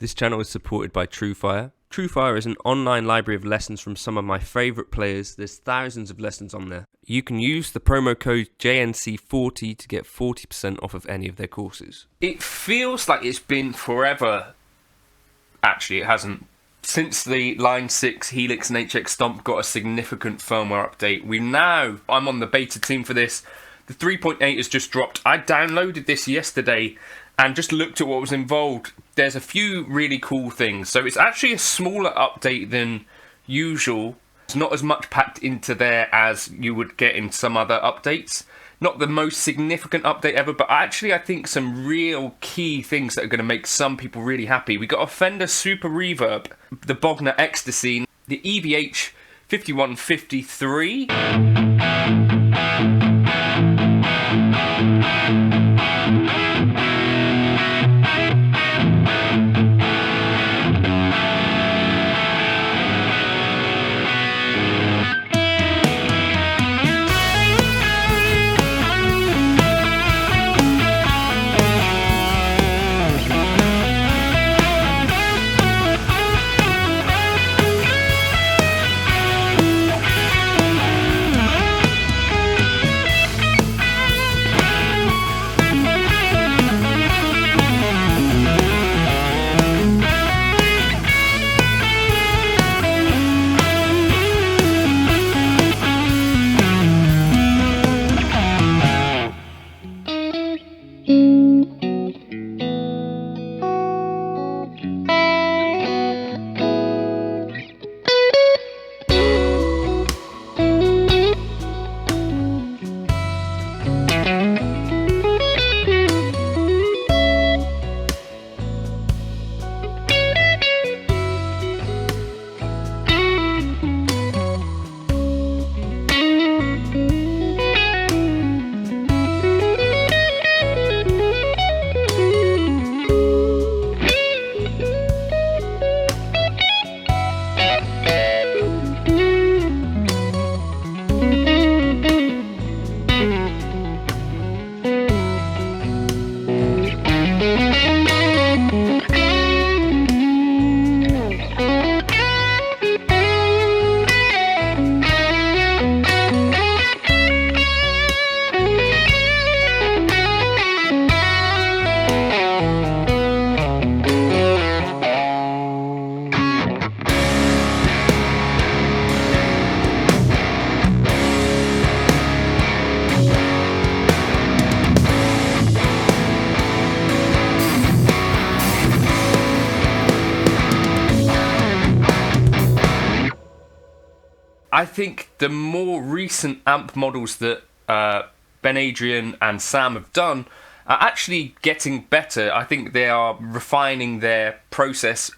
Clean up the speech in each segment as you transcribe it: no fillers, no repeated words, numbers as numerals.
This channel is supported by TrueFire. TrueFire is an online library of lessons from some of my favourite players. There's thousands of lessons on there. You can use the promo code JNC40 to get 40% off of any of their courses. It feels like it's been forever. Actually, it hasn't. Since the Line 6 Helix and HX Stomp got a significant firmware update, I'm on the beta team for this. The 3.8 has just dropped. I downloaded this yesterday and just looked at what was involved. There's a few really cool things. So it's actually a smaller update than usual. It's not as much packed into there as you would get in some other updates. Not the most significant update ever, but actually I think some real key things that are going to make some people really happy. We got a Fender Super Reverb, the Bogner Ecstasy, the EVH 5153. I think the more recent amp models that Ben Adrian and Sam have done are actually getting better. I think they are refining their process,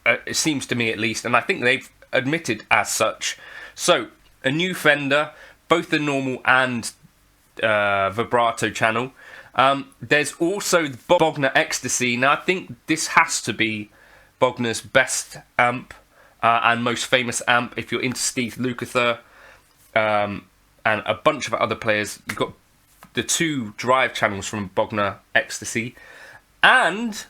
it seems to me at least, and I think they've admitted as such. So, a new Fender, both the normal and vibrato channel. There's also the Bogner Ecstasy. Now, I think this has to be Bogner's best amp. And most famous amp if you're into Steve Lukather and a bunch of other players. You've got the two drive channels from Bogner Ecstasy, and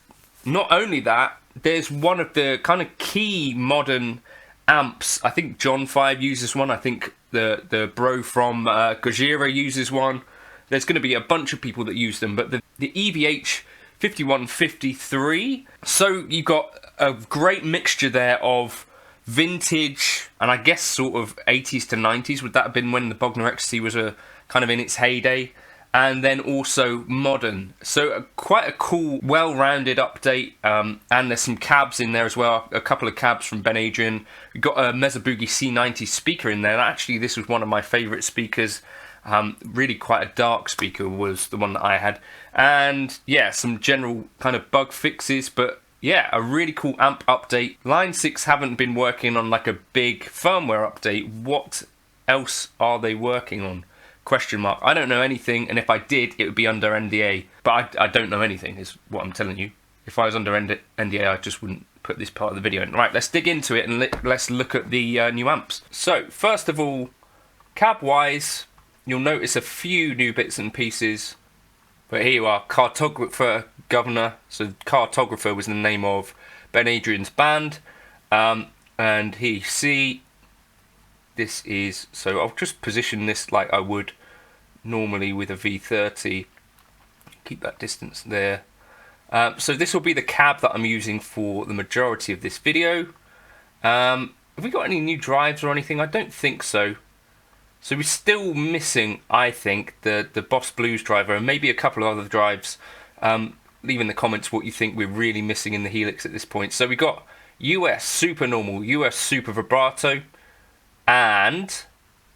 not only that, there's one of the kind of key modern amps. I think John 5 uses one. I think the bro from Gojira uses one. There's going to be a bunch of people that use them, but the EVH 5153. So you've got a great mixture there of vintage, and I guess sort of 80s to 90s. Would that have been when the Bogner Ecstasy was kind of in its heyday? And then also modern. So quite a cool, well-rounded update. And there's some cabs in there as well. A couple of cabs from Ben Adrian. We've got a Mesa Boogie C90 speaker in there. And actually, this was one of my favourite speakers. Really quite a dark speaker was the one that I had. And yeah, some general kind of bug fixes, but yeah, a really cool amp update. Line 6 haven't been working on like a big firmware update. What else are they working on? Question mark. I don't know anything, and if I did, it would be under NDA. But I don't know anything, is what I'm telling you. If I was under NDA, I just wouldn't put this part of the video in. Right, let's dig into it and let's look at the new amps. So, first of all, cab-wise, you'll notice a few new bits and pieces. But here you are, Cartographer Governor. So Cartographer was the name of Ben Adrian's band. And here you see, this is, so I'll just position this like I would normally with a V30. Keep that distance there. So this will be the cab that I'm using for the majority of this video. Have we got any new drives or anything? I don't think so. So we're still missing, I think, the Boss Blues driver and maybe a couple of other drives. Leave in the comments what you think we're really missing in the Helix at this point. So we got US Super Normal, US Super Vibrato, and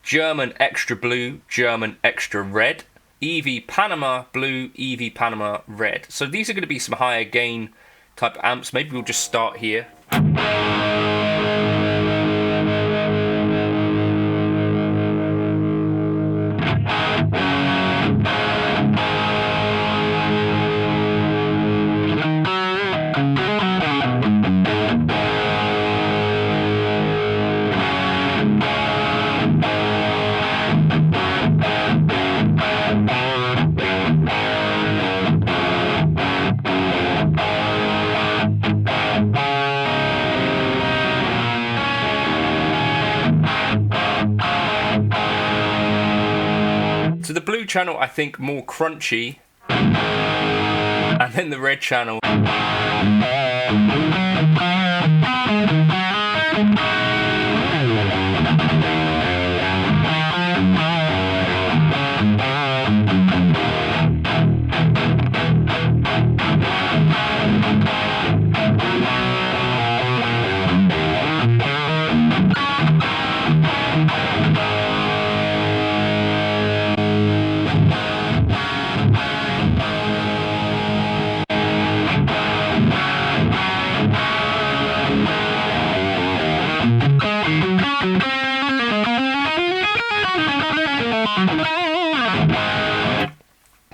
German Extra Blue, German Extra Red, EV Panama Blue, EV Panama Red. So these are going to be some higher gain type amps. Maybe we'll just start here. So the blue channel, I think, more crunchy, and then the red channel.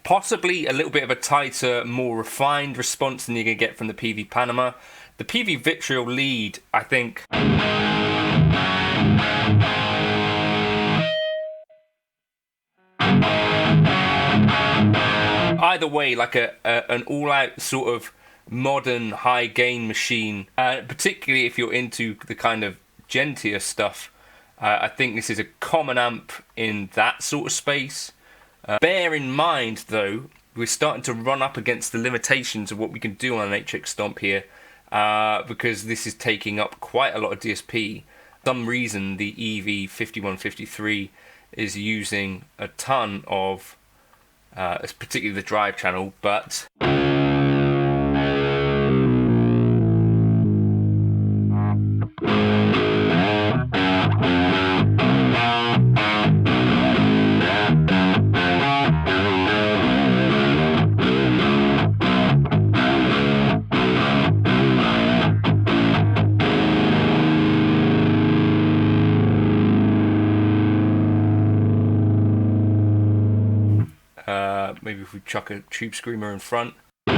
Possibly a little bit of a tighter, more refined response than you're going to get from the PV Panama. The PV Vitriol lead, I think, either way, like an all-out sort of modern high-gain machine, particularly if you're into the kind of gentier stuff. I think this is a common amp in that sort of space. Bear in mind, though, we're starting to run up against the limitations of what we can do on an HX Stomp here, because this is taking up quite a lot of DSP. For some reason, the EV5153 is using a ton of, particularly the drive channel, but maybe if we chuck a tube screamer in front. But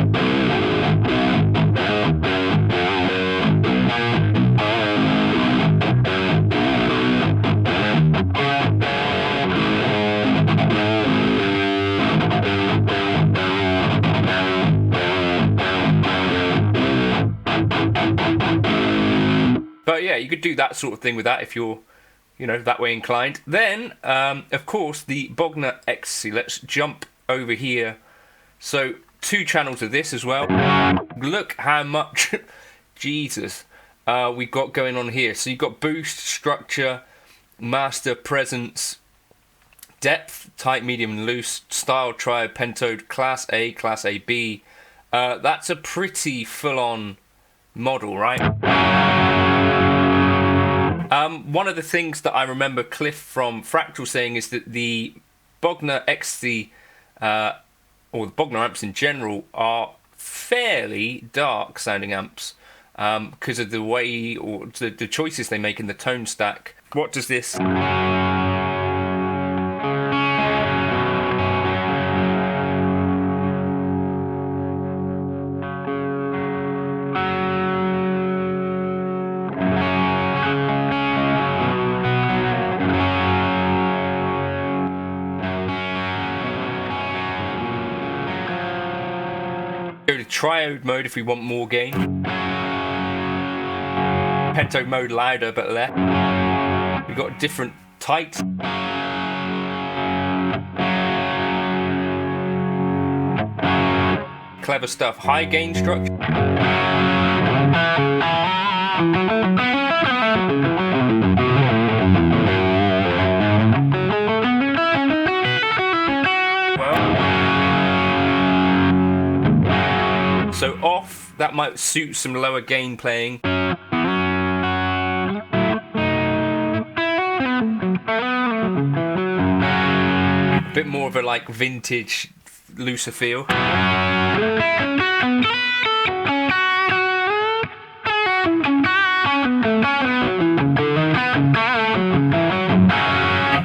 yeah, you could do that sort of thing with that if you're, you know, that way inclined. Then, of course, the Bogner Ecstasy. Let's jump over here. So 2 channels of this as well. Look how much Jesus we've got going on here. So you've got boost, structure, master, presence, depth, tight, medium, and loose, style, triad, pentode, class A, class AB. That's a pretty full-on model, right? One of the things that I remember Cliff from Fractal saying is that the Bogner Ecstasy, or the Bogner amps in general, are fairly dark sounding amps because of the way, or the choices they make in the tone stack. What does this? Go to triode mode if we want more gain. Pento mode louder but less. We've got different tight. Clever stuff. High gain structure. So off, that might suit some lower gain playing. A bit more of a like vintage, looser feel.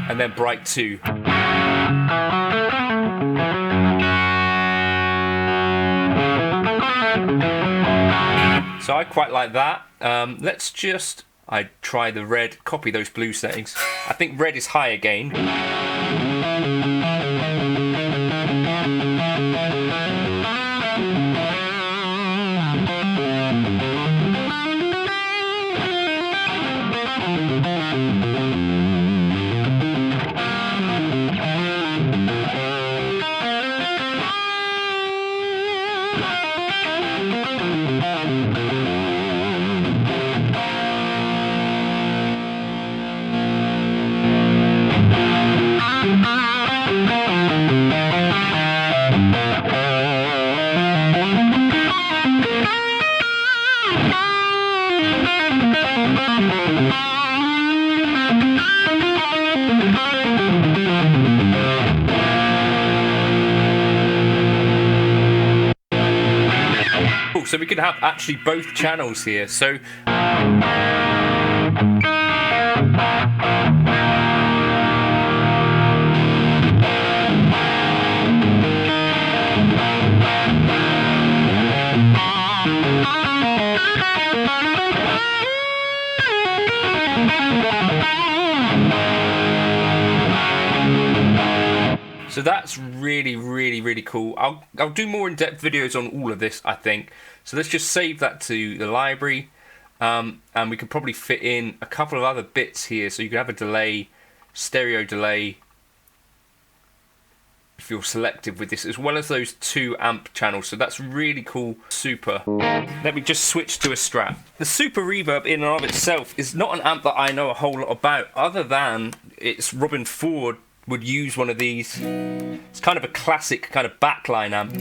And then bright 2. So I quite like that. Let's just, I try the red, copy those blue settings. I think red is higher gain. So we could have actually both channels here. So So that's really cool. I'll do more in-depth videos on all of this, I think. So let's just save that to the library, and we could probably fit in a couple of other bits here. So you could have a delay, stereo delay, if you're selective with this, as well as those 2 amp channels. So that's really cool. Super. Let me just switch to a Strat. The Super Reverb in and of itself is not an amp that I know a whole lot about, other than it's Robin Ford would use one of these. It's kind of a classic kind of backline amp.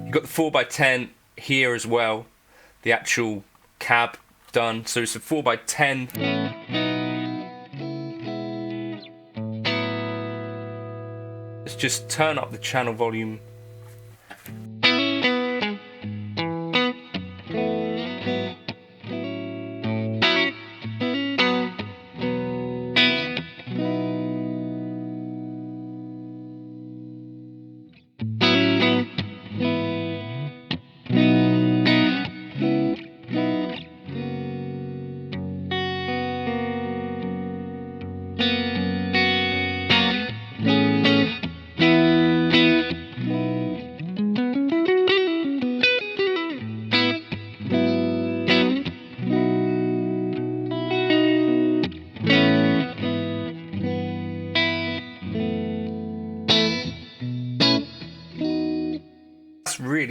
You've got the 4x10 here as well, the actual cab done. So it's a 4x10. Let's just turn up the channel volume.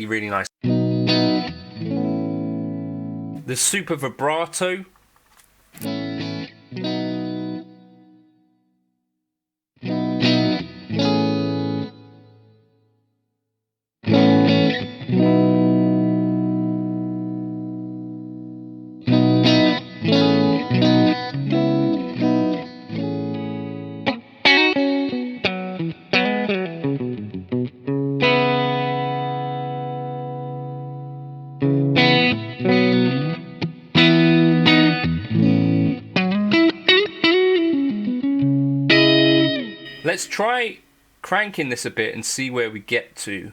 Really nice. The super vibrato. Let's try cranking this a bit and see where we get to.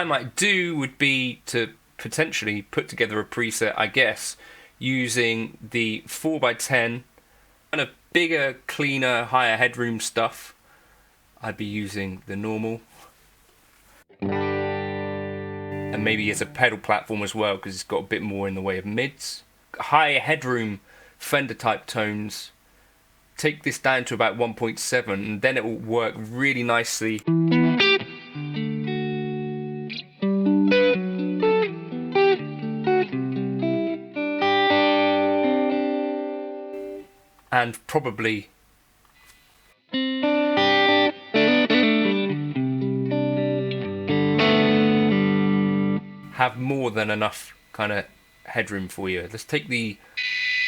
might do would be to potentially put together a preset, I guess, using the 4x10, kind of bigger, cleaner, higher headroom stuff. I'd be using the normal. And maybe as a pedal platform as well, because it's got a bit more in the way of mids. Higher headroom Fender type tones. Take this down to about 1.7 and then it will work really nicely. And probably have more than enough kind of headroom for you. Let's take the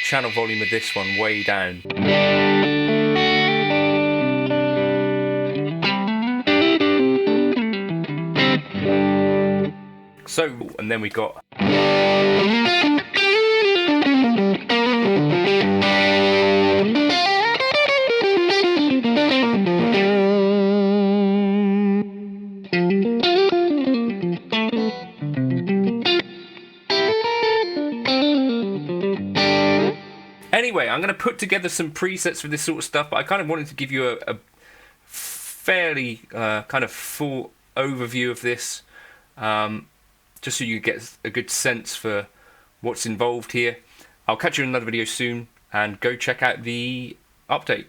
channel volume of this one way down. So, and then we got anyway, I'm going to put together some presets for this sort of stuff, but I kind of wanted to give you a fairly kind of full overview of this, just so you get a good sense for what's involved here. I'll catch you in another video soon, and go check out the update.